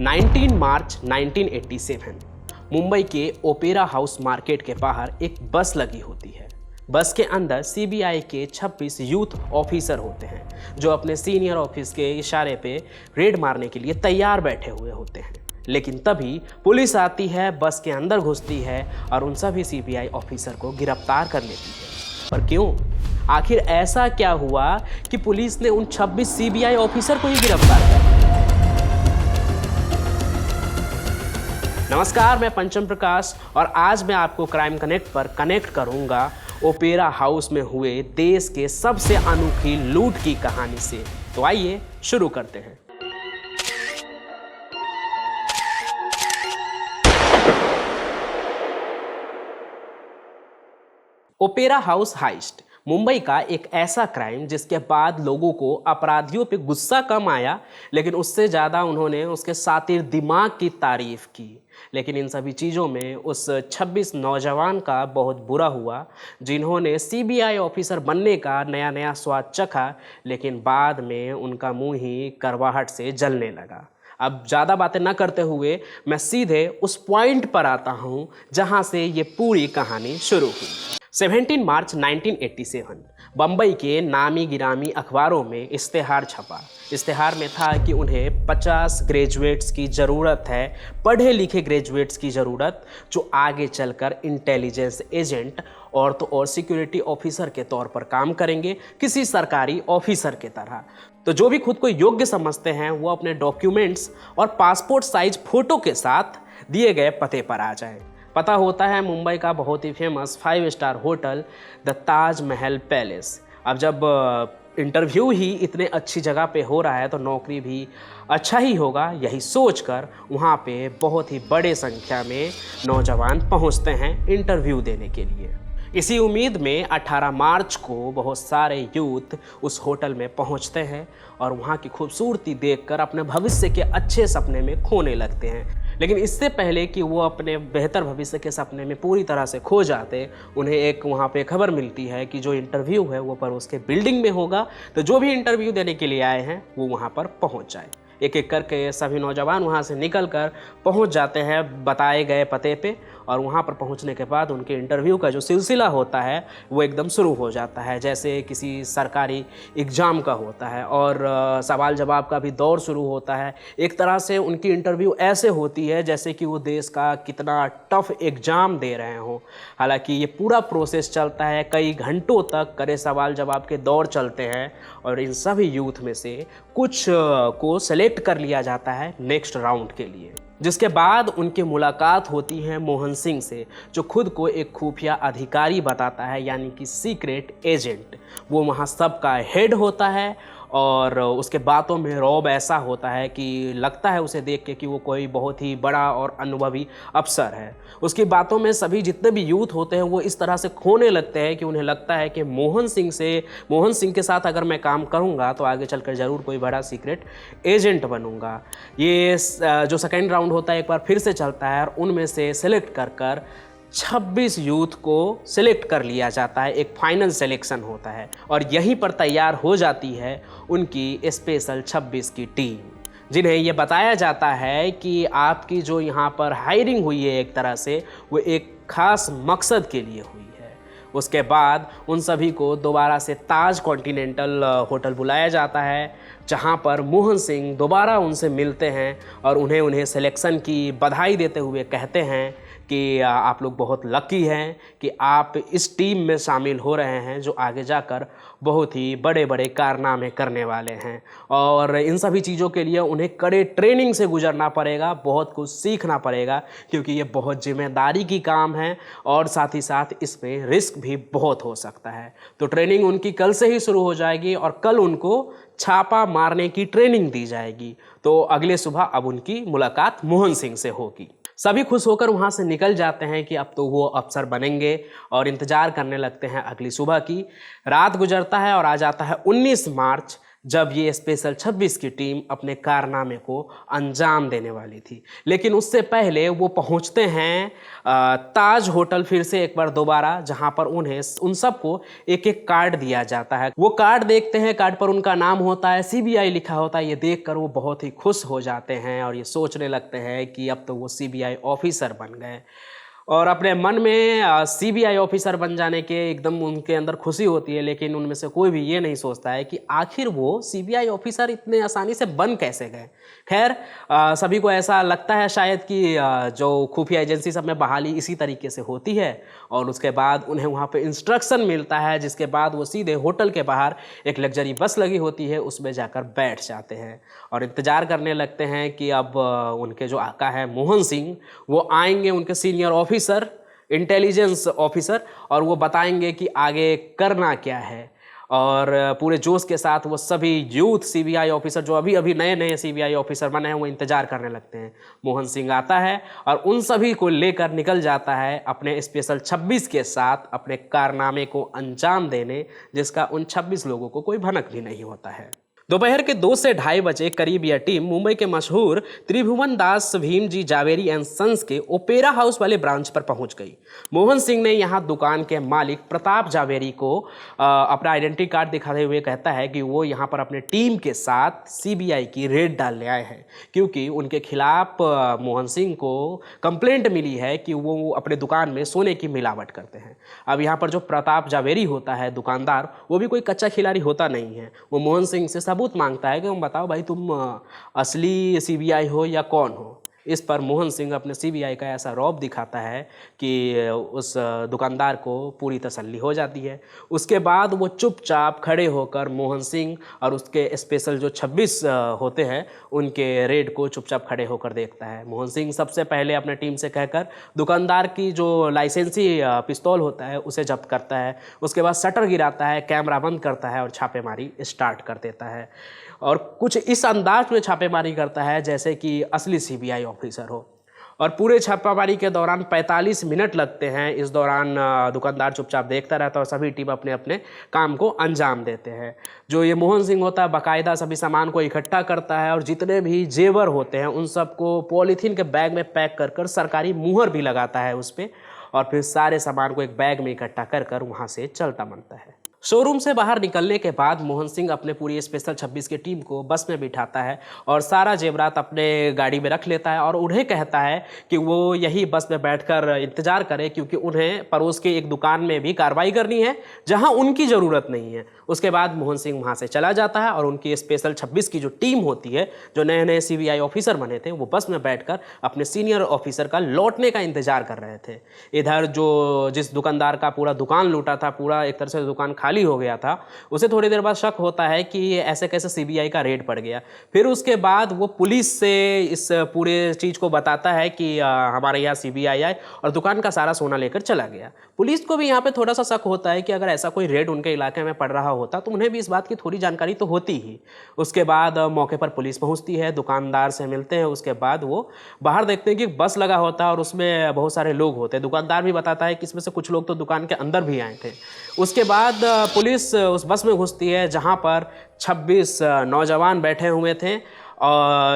19 मार्च 1987 मुंबई के opera house market के बाहर एक बस लगी होती है। बस के अंदर सीबीआई के 26 यूथ ऑफिसर होते हैं जो अपने सीनियर ऑफिस के इशारे पे रेड मारने के लिए तैयार बैठे हुए होते हैं। लेकिन तभी पुलिस आती है, बस के अंदर घुसती है और उन सभी सीबीआई ऑफिसर को गिरफ्तार कर लेती है। पर क्यों? आखिर ऐसा क्या हुआ कि पुलिस ने उन 26 सीबीआई ऑफिसर को ही गिरफ्तार कर लिया? नमस्कार, मैं पंचम प्रकाश और आज मैं आपको क्राइम कनेक्ट पर कनेक्ट करूंगा ओपेरा हाउस में हुए देश के सबसे अनोखी लूट की कहानी से। तो आइए शुरू करते हैं। ओपेरा हाउस हाइस्ट मुंबई का एक ऐसा क्राइम जिसके बाद लोगों को अपराधियों पे गुस्सा कम आया, लेकिन उससे ज़्यादा उन्होंने उसके शातिर दिमाग की तारीफ की। लेकिन इन सभी चीज़ों में उस 26 नौजवान का बहुत बुरा हुआ जिन्होंने सीबीआई ऑफिसर बनने का नया नया स्वाद चखा, लेकिन बाद में उनका मुंह ही करवाहट से जलने लगा। अब ज़्यादा बातें न करते हुए मैं सीधे उस पॉइंट पर आता हूँ जहाँ से ये पूरी कहानी शुरू हुई। 17 मार्च 1987 बम्बई के नामी गिरामी अखबारों में इश्तेहार छपा। इश्तेहार में था कि उन्हें 50 ग्रेजुएट्स की ज़रूरत है, पढ़े लिखे ग्रेजुएट्स की ज़रूरत, जो आगे चलकर इंटेलिजेंस एजेंट और तो और सिक्योरिटी ऑफिसर के तौर पर काम करेंगे, किसी सरकारी ऑफिसर के तरह। तो जो भी खुद को योग्य समझते हैं वो अपने डॉक्यूमेंट्स और पासपोर्ट साइज फ़ोटो के साथ दिए गए पते पर आ जाएं। पता होता है मुंबई का बहुत ही famous 5 star hotel the Taj Mahal palace. अब जब इंटरव्यू ही इतने अच्छी जगह पे हो रहा है तो नौकरी भी अच्छा ही होगा, यही सोचकर वहाँ पे बहुत ही बड़े संख्या में नौजवान पहुँचते हैं इंटरव्यू देने के लिए। इसी उम्मीद में 18 मार्च को बहुत सारे यूथ उस होटल में पहुंचते हैं और वहां की खूबसूरती देखकर अपने भविष्य के अच्छे सपने में खोने लगते हैं। लेकिन इससे पहले कि वो अपने बेहतर भविष्य के सपने में पूरी तरह से खो जाते, उन्हें एक वहाँ पे खबर मिलती है कि जो इंटरव्यू है वो पर उसके बिल्डिंग में होगा, तो जो भी इंटरव्यू देने के लिए आए हैं वो वहाँ पर पहुँच जाए। एक एक करके सभी नौजवान वहाँ से निकलकर पहुँच जाते हैं बताए गए पते पे, और वहाँ पर पहुँचने के बाद उनके इंटरव्यू का जो सिलसिला होता है वो एकदम शुरू हो जाता है, जैसे किसी सरकारी एग्ज़ाम का होता है, और सवाल जवाब का भी दौर शुरू होता है। एक तरह से उनकी इंटरव्यू ऐसे होती है जैसे कि वो देश का कितना टफ एग्ज़ाम दे रहे हों। हालांकि ये पूरा प्रोसेस चलता है, कई घंटों तक कड़े सवाल जवाब के दौर चलते हैं, और इन सभी यूथ में से कुछ को सेलेक्ट कर लिया जाता है नेक्स्ट राउंड के लिए, जिसके बाद उनकी मुलाकात होती है मोहन सिंह से, जो खुद को एक खुफिया अधिकारी बताता है, यानी कि सीक्रेट एजेंट। वो वहाँ सबका हेड होता है और उसके बातों में रौब ऐसा होता है कि लगता है उसे देख के कि वो कोई बहुत ही बड़ा और अनुभवी अफसर है। उसकी बातों में सभी जितने भी यूथ होते हैं वो इस तरह से खोने लगते हैं कि उन्हें लगता है कि मोहन सिंह के साथ अगर मैं काम करूंगा तो आगे चलकर ज़रूर कोई बड़ा सीक्रेट एजेंट बनूंगा। ये जो सेकेंड राउंड होता है एक बार फिर से चलता है और उनमें से सेलेक्ट कर 26 यूथ को सिलेक्ट कर लिया जाता है। एक फाइनल सिलेक्शन होता है और यहीं पर तैयार हो जाती है उनकी स्पेशल 26 की टीम, जिन्हें ये बताया जाता है कि आपकी जो यहाँ पर हायरिंग हुई है एक तरह से वो एक खास मकसद के लिए हुई है। उसके बाद उन सभी को दोबारा से ताज कॉन्टिनेंटल होटल बुलाया जाता है, जहाँ पर मोहन सिंह दोबारा उनसे मिलते हैं और उन्हें सिलेक्शन की बधाई देते हुए कहते हैं कि आप लोग बहुत लकी हैं कि आप इस टीम में शामिल हो रहे हैं जो आगे जाकर बहुत ही बड़े बड़े कारनामे करने वाले हैं। और इन सभी चीज़ों के लिए उन्हें कड़े ट्रेनिंग से गुजरना पड़ेगा, बहुत कुछ सीखना पड़ेगा, क्योंकि ये बहुत जिम्मेदारी की काम है और साथ ही साथ इसमें रिस्क भी बहुत हो सकता है। तो ट्रेनिंग उनकी कल से ही शुरू हो जाएगी और कल उनको छापा मारने की ट्रेनिंग दी जाएगी। तो अगले सुबह अब उनकी मुलाकात मोहन सिंह से होगी। सभी खुश होकर वहाँ से निकल जाते हैं कि अब तो वो अफसर बनेंगे और इंतज़ार करने लगते हैं अगली सुबह की। रात गुजरता है और आ जाता है 19 मार्च जब ये स्पेशल 26 की टीम अपने कारनामे को अंजाम देने वाली थी। लेकिन उससे पहले वो पहुंचते हैं ताज होटल फिर से एक बार दोबारा, जहां पर उन्हें उन सबको एक एक कार्ड दिया जाता है। वो कार्ड देखते हैं, कार्ड पर उनका नाम होता है, सीबीआई लिखा होता है। ये देखकर वो बहुत ही खुश हो जाते हैं और ये सोचने लगते हैं कि अब तो वो सीबीआई ऑफिसर बन गए। और अपने मन में सीबीआई ऑफिसर बन जाने के एकदम उनके अंदर खुशी होती है, लेकिन उनमें से कोई भी ये नहीं सोचता है कि आखिर वो सीबीआई ऑफिसर इतने आसानी से बन कैसे गए। खैर, सभी को ऐसा लगता है शायद कि जो खुफिया एजेंसी सब में बहाली इसी तरीके से होती है, और उसके बाद उन्हें वहाँ पे इंस्ट्रक्शन मिलता है, जिसके बाद वो सीधे होटल के बाहर एक लग्जरी बस लगी होती है, उसमें जाकर बैठ जाते हैं और इंतज़ार करने लगते हैं कि अब उनके जो आका है मोहन सिंह, वो आएंगे, उनके सीनियर ऑफिसर, इंटेलिजेंस ऑफिसर, और वो बताएंगे कि आगे करना क्या है। और पूरे जोश के साथ वो सभी यूथ सीबीआई ऑफिसर जो अभी अभी नए नए सीबीआई ऑफिसर बने हैं वो इंतज़ार करने लगते हैं। मोहन सिंह आता है और उन सभी को लेकर निकल जाता है अपने स्पेशल 26 के साथ अपने कारनामे को अंजाम देने, जिसका उन 26 लोगों को कोई भनक भी नहीं होता है। दोपहर के 2 से ढाई बजे करीब यह टीम मुंबई के मशहूर त्रिभुवन दास भीमजी जावेरी एंड सन्स के ओपेरा हाउस वाले ब्रांच पर पहुंच गई। मोहन सिंह ने यहां दुकान के मालिक प्रताप जावेरी को अपना आइडेंटिटी कार्ड दिखाते हुए कहता है कि वो यहां पर अपने टीम के साथ सीबीआई की रेड डालने आए हैं, क्योंकि उनके खिलाफ मोहन सिंह को कंप्लेंट मिली है कि वो अपने दुकान में सोने की मिलावट करते हैं। अब यहाँ पर जो प्रताप जावेरी होता है दुकानदार, वो भी कोई कच्चा खिलाड़ी होता नहीं है। वो मोहन सिंह से सबूत मांगता है कि तुम बताओ भाई, तुम असली सीबीआई हो या कौन हो। इस पर मोहन सिंह अपने सीबीआई का ऐसा रौब दिखाता है कि उस दुकानदार को पूरी तसल्ली हो जाती है। उसके बाद वो चुपचाप खड़े होकर मोहन सिंह और उसके स्पेशल जो 26 होते हैं उनके रेड को चुपचाप खड़े होकर देखता है। मोहन सिंह सबसे पहले अपने टीम से कहकर दुकानदार की जो लाइसेंसी पिस्तौल होता है उसे जब्त करता है। उसके बाद शटर गिराता है, कैमरा बंद करता है और छापेमारी स्टार्ट कर देता है। और कुछ इस अंदाज में छापेमारी करता है जैसे कि असली सीबीआई ऑफिसर हो। और पूरे छापामारी के दौरान 45 मिनट लगते हैं। इस दौरान दुकानदार चुपचाप देखता रहता है और सभी टीम अपने अपने काम को अंजाम देते हैं। जो ये मोहन सिंह होता है बाकायदा सभी सामान को इकट्ठा करता है और जितने भी जेवर होते हैं उन सबको पॉलीथीन के बैग में पैक कर कर सरकारी मुहर भी लगाता है उस पर, और फिर सारे सामान को एक बैग में इकट्ठा कर कर वहाँ से चलता बनता है। शोरूम से बाहर निकलने के बाद मोहन सिंह अपने पूरी स्पेशल 26 की टीम को बस में बिठाता है और सारा जेवरात अपने गाड़ी में रख लेता है और उन्हें कहता है कि वो यही बस में बैठकर इंतजार करें, क्योंकि उन्हें पड़ोस के एक दुकान में भी कार्रवाई करनी है जहां उनकी ज़रूरत नहीं है। उसके बाद मोहन सिंह वहां से चला जाता है और उनकी स्पेशल 26 की जो टीम होती है, जो नए नए सीबीआई ऑफिसर बने थे, वो बस में बैठकर अपने सीनियर ऑफिसर का लौटने का इंतजार कर रहे थे। इधर जो जिस दुकानदार का पूरा दुकान लूटा था, पूरा एक तरह से दुकान खाली हो गया था, उसे थोड़ी देर बाद शक होता है कि ऐसे कैसे सीबीआई का रेड पड़ गया। फिर उसके बाद वो पुलिस से इस पूरे चीज़ को बताता है कि हमारे यहाँ सीबीआई आए और दुकान का सारा सोना लेकर चला गया। पुलिस को भी यहाँ पे थोड़ा सा शक होता है कि अगर ऐसा कोई रेड उनके इलाके में पड़ रहा होता तो उन्हें भी इस बात की थोड़ी जानकारी तो होती ही। उसके बाद मौके पर पुलिस पहुँचती है, दुकानदार से मिलते हैं। उसके बाद वो बाहर देखते हैं कि बस लगा होता है और उसमें बहुत सारे लोग होते हैं। दुकानदार भी बताता है कि इसमें से कुछ लोग तो दुकान के अंदर भी आए थे। उसके बाद पुलिस उस बस में घुसती है जहाँ पर 26 नौजवान बैठे हुए थे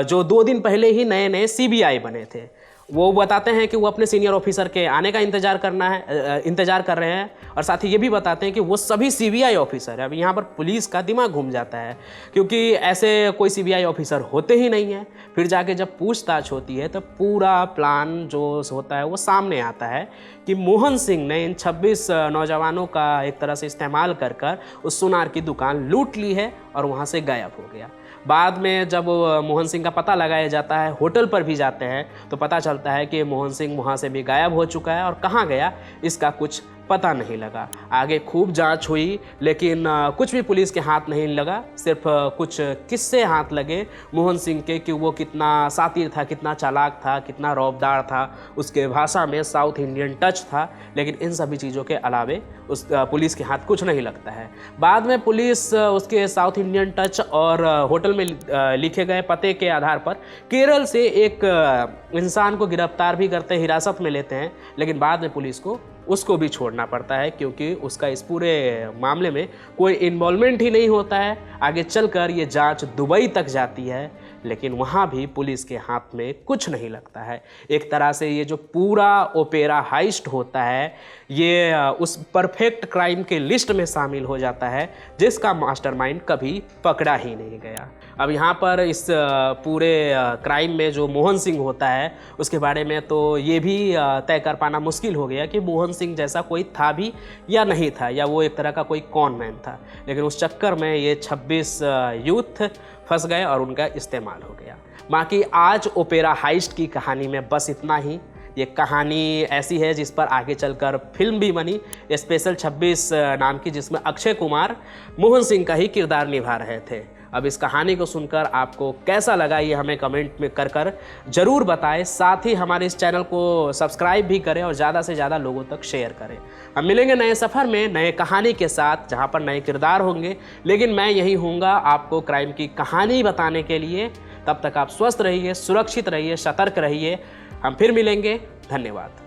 जो 2 दिन पहले ही नए नए सीबीआई बने थे। वो बताते हैं कि वो अपने सीनियर ऑफिसर के आने का इंतजार कर रहे हैं और साथ ही ये भी बताते हैं कि वो सभी सीबीआई ऑफिसर है। अब यहाँ पर पुलिस का दिमाग घूम जाता है, क्योंकि ऐसे कोई सीबीआई ऑफिसर होते ही नहीं है। फिर जाके जब पूछताछ होती है तो पूरा प्लान जो होता है वो सामने आता है कि मोहन सिंह ने इन 26 नौजवानों का एक तरह से इस्तेमाल कर कर उस सुनार की दुकान लूट ली है और वहाँ से गायब हो गया। बाद में जब मोहन सिंह का पता लगाया जाता है, होटल पर भी जाते हैं, तो पता चलता है कि मोहन सिंह वहाँ से भी गायब हो चुका है और कहाँ गया इसका कुछ पता नहीं लगा। आगे खूब जांच हुई लेकिन कुछ भी पुलिस के हाथ नहीं लगा। सिर्फ कुछ किस्से हाथ लगे मोहन सिंह के कि वो कितना शातिर था, कितना चालाक था, कितना रौबदार था, उसके भाषा में साउथ इंडियन टच था। लेकिन इन सभी चीज़ों के अलावे उस पुलिस के हाथ कुछ नहीं लगता है। बाद में पुलिस उसके साउथ इंडियन टच और होटल में लिखे गए पते के आधार पर केरल से एक इंसान को गिरफ्तार भी करते, हिरासत में लेते हैं, लेकिन बाद में पुलिस को उसको भी छोड़ना पड़ता है, क्योंकि उसका इस पूरे मामले में कोई इन्वॉल्वमेंट ही नहीं होता है। आगे चलकर ये जांच दुबई तक जाती है, लेकिन वहाँ भी पुलिस के हाथ में कुछ नहीं लगता है। एक तरह से ये जो पूरा ओपेरा हाइस्ट होता है, ये उस परफेक्ट क्राइम के लिस्ट में शामिल हो जाता है जिसका मास्टरमाइंड कभी पकड़ा ही नहीं गया। अब यहाँ पर इस पूरे क्राइम में जो मोहन सिंह होता है उसके बारे में तो ये भी तय कर पाना मुश्किल हो गया कि मोहन सिंह जैसा कोई था भी या नहीं था, या वो एक तरह का कोई कॉन मैन था। लेकिन उस चक्कर में ये 26 यूथ फंस गए और उनका इस्तेमाल हो गया। बाकी आज ओपेरा हाइस्ट की कहानी में बस इतना ही। ये कहानी ऐसी है जिस पर आगे चलकर फिल्म भी बनी, स्पेशल 26 नाम की, जिसमें अक्षय कुमार मोहन सिंह का ही किरदार निभा रहे थे। अब इस कहानी को सुनकर आपको कैसा लगा ये हमें कमेंट में कर ज़रूर बताएं। साथ ही हमारे इस चैनल को सब्सक्राइब भी करें और ज़्यादा से ज़्यादा लोगों तक शेयर करें। हम मिलेंगे नए सफ़र में नए कहानी के साथ, जहाँ पर नए किरदार होंगे, लेकिन मैं यही हूँगा आपको क्राइम की कहानी बताने के लिए। तब तक आप स्वस्थ रहिए, सुरक्षित रहिए, सतर्क रहिए। हम फिर मिलेंगे। धन्यवाद।